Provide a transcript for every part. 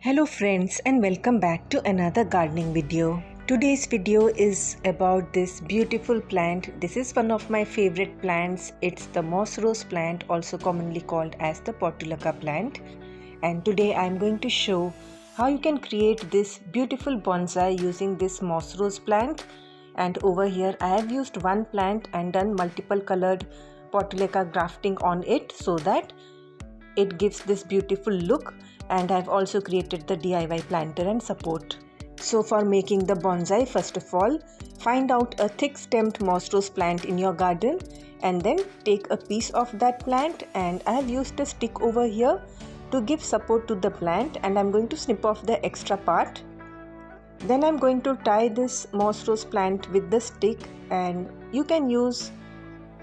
Hello friends, and welcome back to another gardening video. Today's video is about this beautiful plant. This is one of my favorite plants. It's the moss rose plant, also commonly called as the Portulaca plant. And today I am going to show how you can create this beautiful bonsai using this moss rose plant. And over here I have used one plant and done multiple colored Portulaca grafting on it so that it gives this beautiful look, and I've also created the DIY planter and support. So for making the bonsai, first of all, find out a thick stemmed moss rose plant in your garden and then take a piece of that plant, and I have used a stick over here to give support to the plant, and I'm going to snip off the extra part. Then I'm going to tie this moss rose plant with the stick, and you can use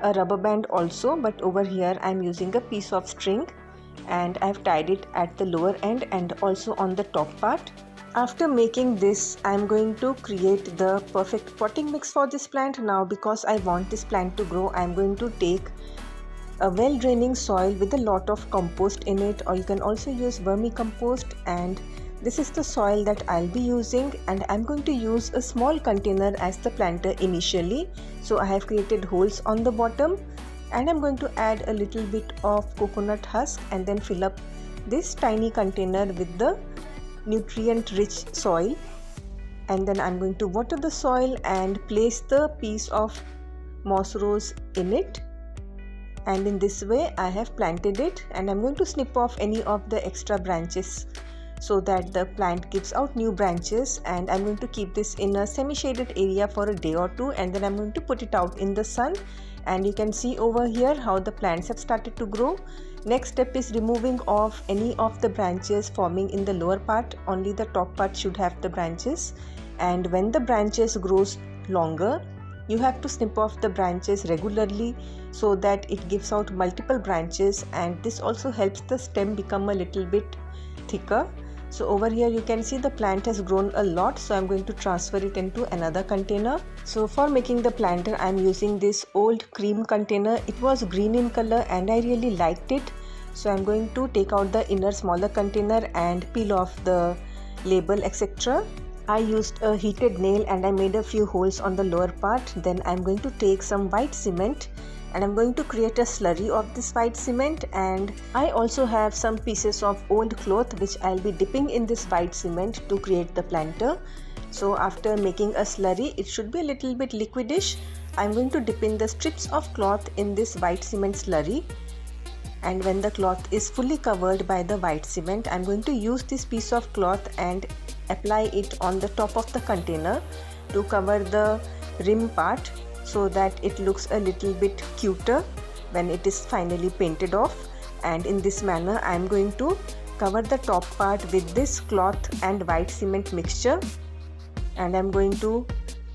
a rubber band also, but over here I'm using a piece of string and I've tied it at the lower end and also on the top part. After making this, I'm going to create the perfect potting mix for this plant. Now because I want this plant to grow, I'm going to take a well draining soil with a lot of compost in it, or you can also use vermicompost, and this is the soil that I'll be using, and I'm going to use a small container as the planter initially. So I have created holes on the bottom, and I'm going to add a little bit of coconut husk and then fill up this tiny container with the nutrient rich soil, and then I'm going to water the soil and place the piece of moss rose in it, and in this way I have planted it, and I'm going to snip off any of the extra branches so that the plant gives out new branches. And I'm going to keep this in a semi-shaded area for a day or two, and then I'm going to put it out in the sun. And you can see over here how the plants have started to grow. Next step is removing off any of the branches forming in the lower part. Only the top part should have the branches, and when the branches grows longer, you have to snip off the branches regularly so that it gives out multiple branches, and this also helps the stem become a little bit thicker. So over here you can see the plant has grown a lot, so I'm going to transfer it into another container. So for making the planter, I'm using this old cream container. It was green in color and I really liked it. So I'm going to take out the inner smaller container and peel off the label, etc. I used a heated nail and I made a few holes on the lower part. Then I'm going to take some white cement and I'm going to create a slurry of this white cement, and I also have some pieces of old cloth which I'll be dipping in this white cement to create the planter. So after making a slurry, it should be a little bit liquidish. I'm going to dip in the strips of cloth in this white cement slurry, and when the cloth is fully covered by the white cement, I'm going to use this piece of cloth and apply it on the top of the container to cover the rim part, so that it looks a little bit cuter when it is finally painted off. And in this manner I am going to cover the top part with this cloth and white cement mixture, and I'm going to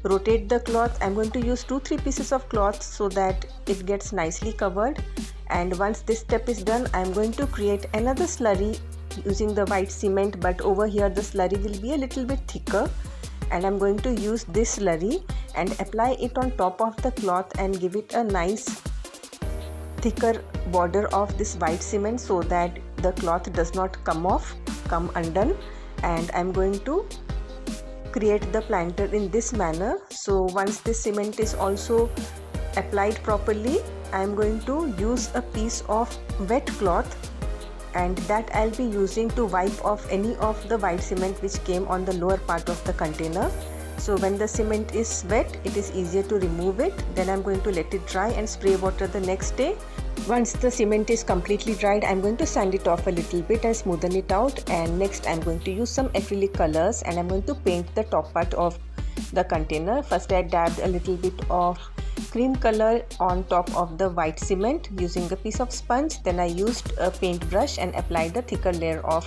rotate the cloth. I'm going to use 2-3 pieces of cloth so that it gets nicely covered. And once this step is done, I'm going to create another slurry using the white cement, but over here the slurry will be a little bit thicker, and I'm going to use this slurry and apply it on top of the cloth and give it a nice thicker border of this white cement so that the cloth does not come undone. And I'm going to create the planter in this manner. So once this cement is also applied properly, I'm going to use a piece of wet cloth, and that I'll be using to wipe off any of the white cement which came on the lower part of the container. So when the cement is wet, it is easier to remove it. Then I'm going to let it dry and spray water the next day. Once the cement is completely dried, I'm going to sand it off a little bit and smoothen it out. And next I'm going to use some acrylic colors, and I'm going to paint the top part of the container. First I dabbed a little bit of cream color on top of the white cement using a piece of sponge. Then I used a paintbrush and applied a thicker layer of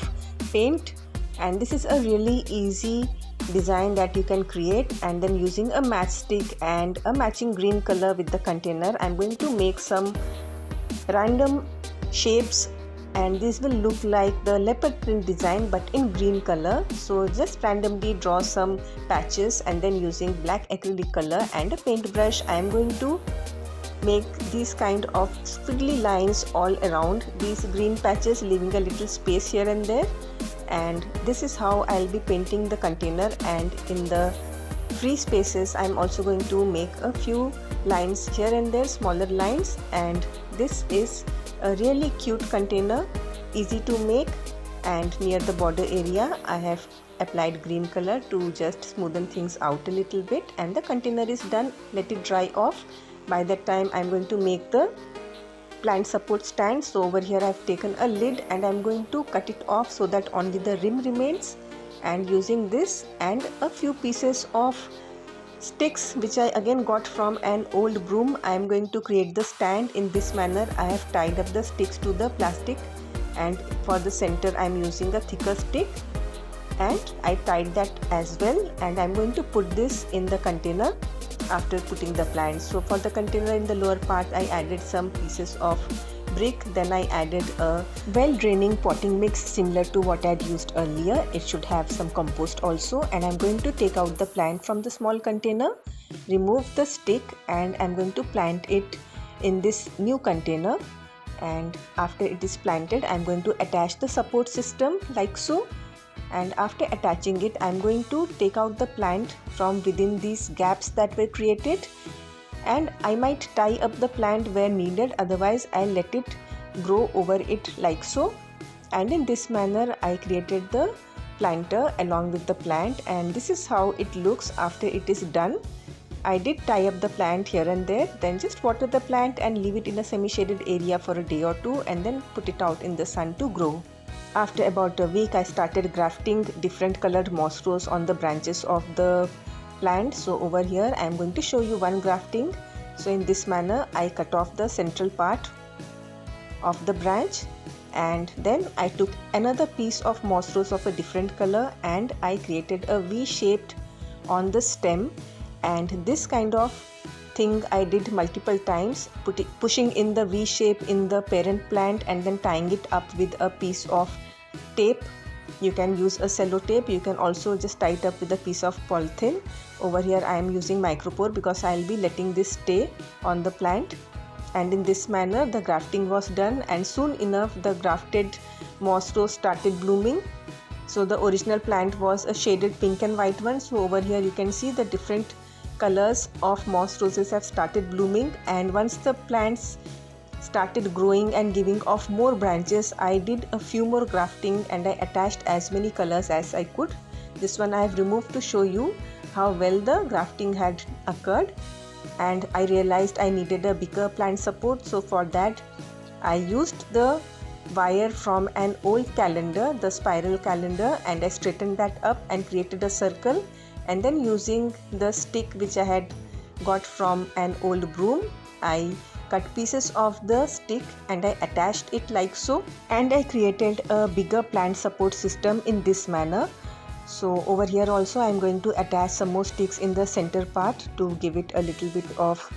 paint, and this is a really easy design that you can create. And then using a matchstick and a matching green color with the container, I'm going to make some random shapes, and this will look like the leopard print design but in green color. So just randomly draw some patches, and then using black acrylic color and a paintbrush, I am going to make these kind of squiggly lines all around these green patches, leaving a little space here and there. and this is how I'll be painting the container. And in the free spaces I'm also going to make a few lines here and there, smaller lines. And this is a really cute container, easy to make, and near the border area I have applied green color to just smoothen things out a little bit. And the container is done. Let it dry off. By that time I'm going to make the plant support stand. So over here I've taken a lid and I'm going to cut it off so that only the rim remains. And using this and a few pieces of sticks which I again got from an old broom, I am going to create the stand in this manner. I have tied up the sticks to the plastic, and for the center I am using a thicker stick, and I tied that as well. And I am going to put this in the container after putting the plants. So for the container, in the lower part I added some pieces of brick, then I added a well draining potting mix similar to what I had used earlier. It should have some compost also. And I'm going to take out the plant from the small container, remove the stick, and I'm going to plant it in this new container. And after it is planted, I'm going to attach the support system like so. And after attaching it, I'm going to take out the plant from within these gaps that were created, and I might tie up the plant where needed, otherwise I'll let it grow over it like so. And in this manner I created the planter along with the plant, and this is how it looks after it is done. I did tie up the plant here and there, then just water the plant and leave it in a semi-shaded area for a day or two, and then put it out in the sun to grow. After about a week, I started grafting different colored moss rose on the branches of the plant. So over here I am going to show you one grafting. So in this manner I cut off the central part of the branch, and then I took another piece of moss rose of a different color and I created a V shaped on the stem. And this kind of thing I did multiple times, pushing in the V shape in the parent plant and then tying it up with a piece of tape. You can use a cello tape, you can also just tie it up with a piece of polythene. Over here I am using micropore because I will be letting this stay on the plant. And in this manner the grafting was done, and soon enough the grafted moss rose started blooming. So the original plant was a shaded pink and white one. So over here you can see the different colors of moss roses have started blooming. And once the plants started growing and giving off more branches, I did a few more grafting and I attached as many colors as I could. This one I have removed to show you how well the grafting had occurred, and I realized I needed a bigger plant support. So for that I used the wire from an old calendar, the spiral calendar, and I straightened that up and created a circle. And then using the stick which I had got from an old broom, I cut pieces of the stick and I attached it like so, and I created a bigger plant support system in this manner. So over here also I am going to attach some more sticks in the center part to give it a little bit of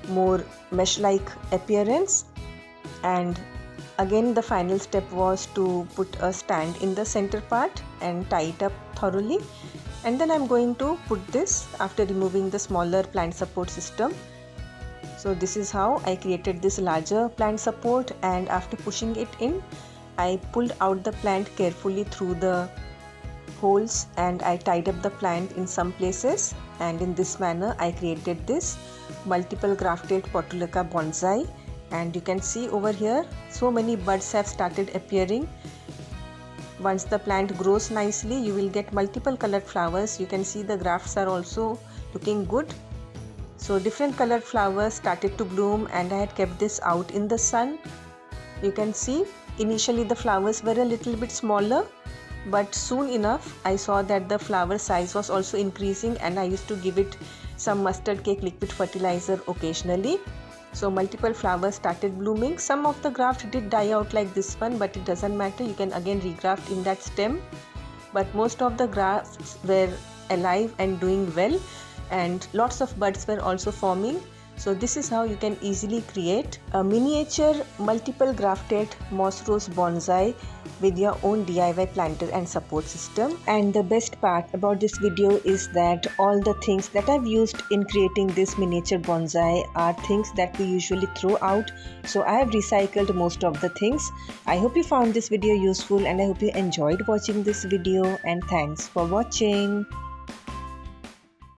more mesh like appearance. And again the final step was to put a stand in the center part and tie it up thoroughly. And then I'm going to put this after removing the smaller plant support system. So this is how I created this larger plant support, and after pushing it in, I pulled out the plant carefully through the holes and I tied up the plant in some places. And in this manner I created this multiple grafted Portulaca Bonsai, and you can see over here so many buds have started appearing. Once the plant grows nicely, you will get multiple colored flowers. You can see the grafts are also looking good. So different colored flowers started to bloom, and I had kept this out in the sun. You can see initially the flowers were a little bit smaller, but soon enough I saw that the flower size was also increasing, and I used to give it some mustard cake liquid fertilizer occasionally. So multiple flowers started blooming. Some of the graft did die out like this one, but it doesn't matter, you can again regraft in that stem. But most of the grafts were alive and doing well, and lots of buds were also forming. So this is how you can easily create a miniature multiple grafted moss rose bonsai with your own DIY planter and support system. And the best part about this video is that all the things that I've used in creating this miniature bonsai are things that we usually throw out. So I have recycled most of the things. I hope you found this video useful and I hope you enjoyed watching this video, and thanks for watching.